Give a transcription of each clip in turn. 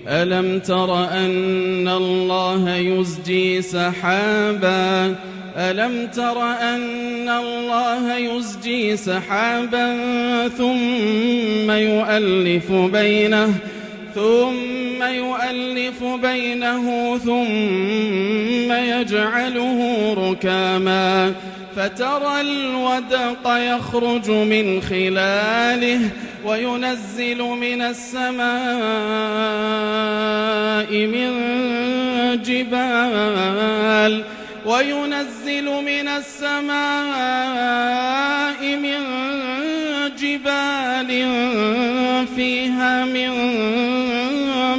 ألم تر أن الله يزجي سحابا ثم يؤلف بينه ثم يجعله ركاما فترى الودق يخرج من خلاله وينزل من السماء من جبال فيها من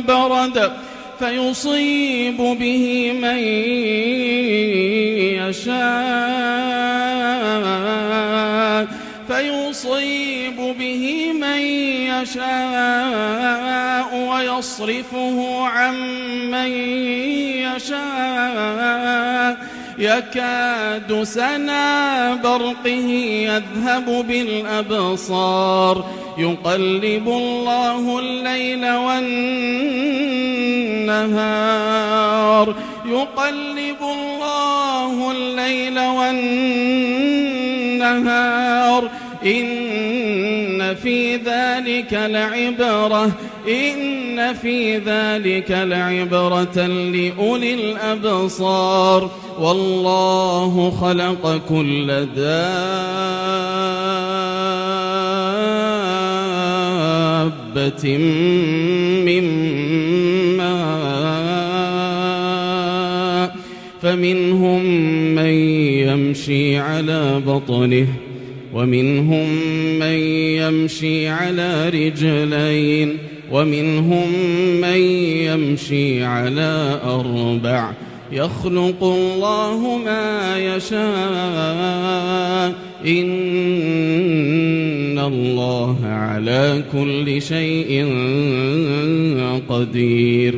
برد فيصيب به من يشاء ويصرفه عن من يشاء يكاد سنا برقه يذهب بالأبصار يقلب الله الليل والنهار إن في ذلك لعبرة لأولي الأبصار والله خلق كل دابة من ماء فمنهم من يمشي على بطنه ومنهم من يمشي على رجلين ومنهم من يمشي على 4 يخلق الله ما يشاء إن الله على كل شيء قدير